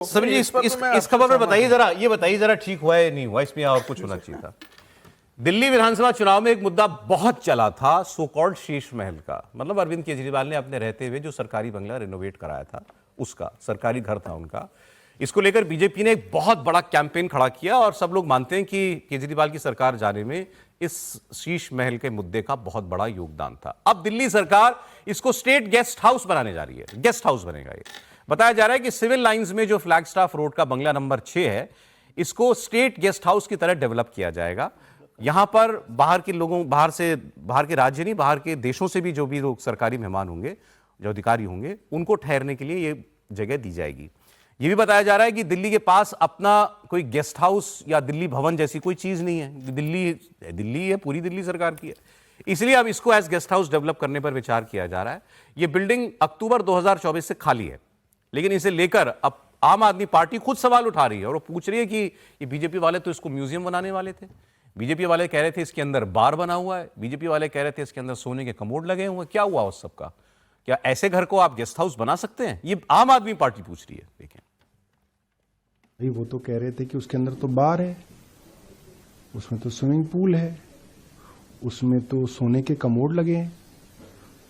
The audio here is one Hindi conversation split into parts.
सभी जी इस खबर पर बताइए जरा, ये बताइए जरा, ठीक हुआ है नहीं हुआ, इसमें और कुछ होना चाहिए था। दिल्ली विधानसभा चुनाव में एक मुद्दा बहुत चला था, सो कॉल्ड शीश महल का। मतलब अरविंद केजरीवाल ने अपने रहते हुए जो सरकारी बंगला रिनोवेट कराया था, उसका सरकारी घर था उनका, इसको लेकर बीजेपी ने एक बहुत बड़ा कैंपेन खड़ा किया और सब लोग मानते हैं कि केजरीवाल की सरकार जाने में इस शीश महल के मुद्दे का बहुत बड़ा योगदान था। अब दिल्ली सरकार इसको स्टेट गेस्ट हाउस बनाने जा रही है, गेस्ट हाउस बनेगा ये। बताया जा रहा है कि सिविल लाइंस में जो फ्लैगस्टाफ रोड का बंगला नंबर 6 है, इसको स्टेट गेस्ट हाउस की तरह डेवलप किया जाएगा। यहां पर बाहर के लोगों, बाहर के राज्य नहीं, बाहर के देशों से भी जो भी लोग सरकारी मेहमान होंगे, जो अधिकारी होंगे, उनको ठहरने के लिए ये जगह दी जाएगी। ये भी बताया जा रहा है कि दिल्ली के पास अपना कोई गेस्ट हाउस या दिल्ली भवन जैसी कोई चीज नहीं है। दिल्ली है, पूरी दिल्ली सरकार की है, इसलिए अब इसको एज गेस्ट हाउस डेवलप करने पर विचार किया जा रहा है। यह बिल्डिंग अक्टूबर 2024 से खाली है, लेकिन इसे लेकर अब आम आदमी पार्टी खुद सवाल उठा रही है और वो पूछ रही है कि ये बीजेपी वाले तो इसको म्यूजियम बनाने वाले थे। बीजेपी वाले कह रहे थे इसके अंदर बार बना हुआ है, बीजेपी वाले कह रहे थे इसके अंदर सोने के कमोड लगे हुए हैं। क्या हुआ उस सब का? क्या ऐसे घर को आप गेस्ट हाउस बना सकते हैं? ये आम आदमी पार्टी पूछ रही है। देखें भाई, वो तो कह रहे थे कि उसके अंदर तो बार है, उसमें तो स्विमिंग पूल है, उसमें तो सोने के कमोड लगे हैं।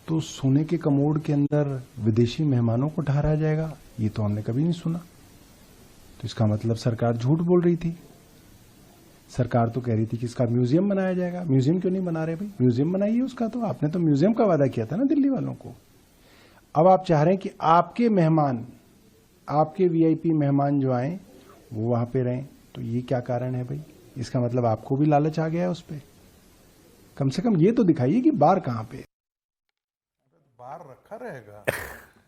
तो सोने के कमोड के अंदर विदेशी मेहमानों को ठहराया जाएगा, ये तो हमने कभी नहीं सुना। तो इसका मतलब सरकार झूठ बोल रही थी। सरकार तो कह रही थी कि इसका म्यूजियम बनाया जाएगा। म्यूजियम क्यों नहीं बना रहे भाई? म्यूजियम बनाइए उसका। तो आपने तो म्यूजियम का वादा किया था ना दिल्ली वालों को। अब आप चाह रहे हैं कि आपके मेहमान, आपके वीआईपी मेहमान जो आए वो वहां पे रहें। तो ये क्या कारण है भाई? इसका मतलब आपको भी लालच आ गया है उस पर। कम से कम ये तो दिखाइए कि बार कहां पे। बार रखा रहेगा।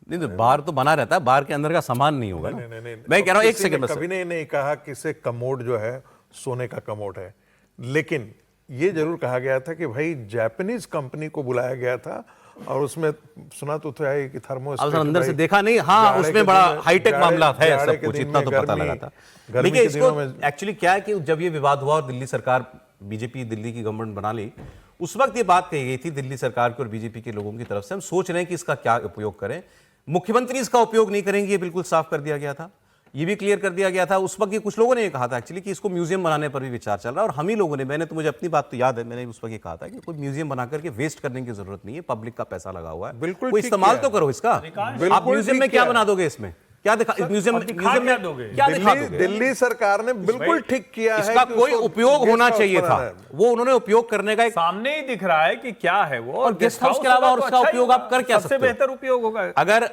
नहीं तो बार तो बना रहता है, बार के अंदर का सामान नहीं होगा। नहीं, मैं कह रहा हूं, एक सेकंड बस। कभी नहीं कहा कि इसे कमोड जो है सोने का कमोड है, लेकिन ये जरूर कहा गया था कि भाई जापानीज कंपनी को बुलाया गया था और उसमें सुना तो था कि थर्मोस्टेट अंदर से देखा नहीं, हाँ उसमें बड़ा हाईटेक मामला है, सब कुछ इतना तो पता लगा था। देखिए इसको एक्चुअली क्या है कि जब ये विवाद हुआ और दिल्ली सरकार, बीजेपी दिल्ली की गवर्नमेंट बना ली, उस वक्त ये बात कही गई थी दिल्ली सरकार की और बीजेपी के लोगों की तरफ से, हम सोच रहे हैं कि इसका क्या उपयोग करें। मुख्यमंत्री इसका उपयोग नहीं करेंगे, ये बिल्कुल साफ कर दिया गया था, ये भी क्लियर कर दिया गया था। उस वक्त ये कुछ लोगों ने ये कहा था एक्चुअली कि इसको म्यूजियम बनाने पर भी विचार चल रहा है। और हम ही लोगों ने, मैंने तो, मुझे अपनी बात तो याद है, मैंने उस वक्त ये कहा था कि कोई म्यूजियम बना करके वेस्ट करने की जरूरत नहीं है, पब्लिक का पैसा लगा हुआ है, बिल्कुल कोई इस्तेमाल तो करो इसका। आप म्यूजियम में क्या बना दोगे? इसमें क्या दिखा? म्यूजियम में क्या दोगे? दिल्ली सरकार ने बिल्कुल ठीक किया है। इसका कोई उपयोग होना चाहिए था, वो उन्होंने उपयोग करने का सामने ही दिख रहा है कि क्या है वो। और गेस्ट हाउस के अलावा और उसका उपयोग आप कर क्या सकते हो? सबसे बेहतर उपयोग होगा।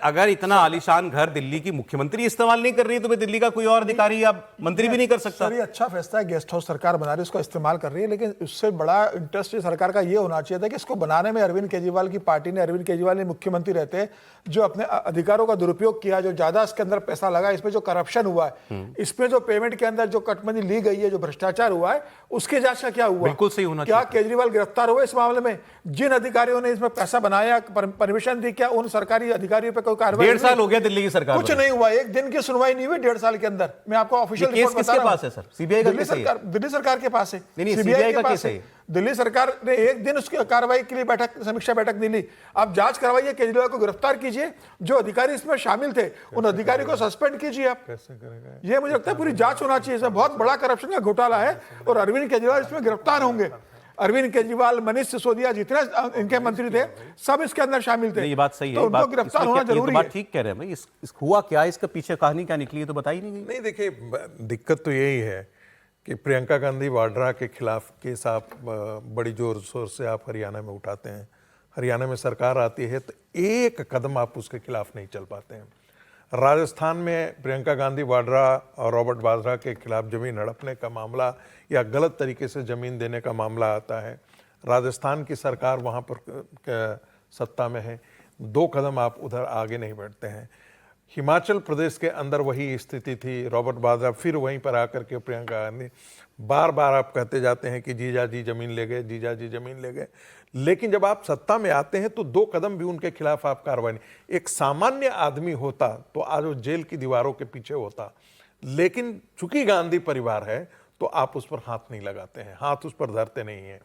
अगर इतना आलीशान घर दिल्ली की मुख्यमंत्री इस्तेमाल नहीं कर रही है, तो दिल्ली का कोई और अधिकारी या मंत्री भी नहीं कर सकता। ये अच्छा फैसला है, गेस्ट हाउस सरकार बना रही है, उसका इस्तेमाल कर रही है, लेकिन उससे बड़ा इंटरेस्ट सरकार का ये होना चाहिए था कि इसको बनाने में अरविंद केजरीवाल की पार्टी ने, अरविंद केजरीवाल ने मुख्यमंत्री रहते जो अपने अधिकारों का दुरुपयोग किया, जो ज्यादा इसके अंदर पैसा लगा, इसमें जो करप्शन हुआ है, इसमें जो पेमेंट के अंदर जो कटबंदी ली गई है, जो भ्रष्टाचार हुआ है, उसकी जांच का क्या हुआ? बिल्कुल सही होना क्या केजरीवाल गिरफ्तार हुए इस मामले में? जिन अधिकारियों ने इसमें पैसा बनाया, परमिशन दी, क्या उन सरकारी अधिकारियों पर कोई कार्रवाई? 1.5 साल हो गया दिल्ली की सरकार, कुछ नहीं हुआ, एक दिन की सुनवाई नहीं हुई 1.5 साल के अंदर। मैं आपको ऑफिशियल रिपोर्ट बता रहा हूं। पास है सर, सीबीआई का केस है। दिल्ली सरकार के पास है, सीबीआई का केस है। दिल्ली सरकार ने एक दिन उसकी कार्रवाई के लिए समीक्षा बैठक नहीं ली। आप जांच करवाइए, केजरीवाल को गिरफ्तार कीजिए, जो अधिकारी इसमें शामिल थे उन अधिकारी को सस्पेंड कीजिए। आप कैसे करेगा? ये मुझे लगता है पूरी जांच होना चाहिए। इसमें बहुत बड़ा करप्शन का घोटाला है और अरविंद केजरीवाल इसमें गिरफ्तार होंगे। अरविंद केजरीवाल, मनीष सिसोदिया, जितने इनके मंत्री थे, सब इसके अंदर शामिल थे। ये बात सही है, तो उनको गिरफ्तार होना जरूरी है। ठीक कह रहे हैं भाई। हुआ क्या, इसका पीछे कहानी क्या निकली तो बताई नहीं गई। नहीं, देखिए दिक्कत तो यही है कि प्रियंका गांधी वाड्रा के खिलाफ केस आप बड़ी जोर शोर से आप हरियाणा में उठाते हैं। हरियाणा में सरकार आती है तो एक कदम आप उसके खिलाफ नहीं चल पाते हैं। राजस्थान में प्रियंका गांधी वाड्रा और रॉबर्ट वाड्रा के खिलाफ जमीन हड़पने का मामला या गलत तरीके से जमीन देने का मामला आता है। राजस्थान की सरकार वहाँ पर सत्ता में है, 2 कदम आप उधर आगे नहीं बढ़ते हैं। हिमाचल प्रदेश के अंदर वही स्थिति थी, रॉबर्ट वाड्रा फिर वहीं पर आकर के प्रियंका गांधी, बार बार आप कहते जाते हैं कि जीजा जी जमीन ले गए, जीजा जी जमीन ले गए, लेकिन जब आप सत्ता में आते हैं तो 2 कदम भी उनके खिलाफ आप कार्रवाई नहीं। एक सामान्य आदमी होता तो आज वो जेल की दीवारों के पीछे होता, लेकिन चूंकि गांधी परिवार है तो आप उस पर हाथ नहीं लगाते हैं, हाथ उस पर धरते नहीं हैं।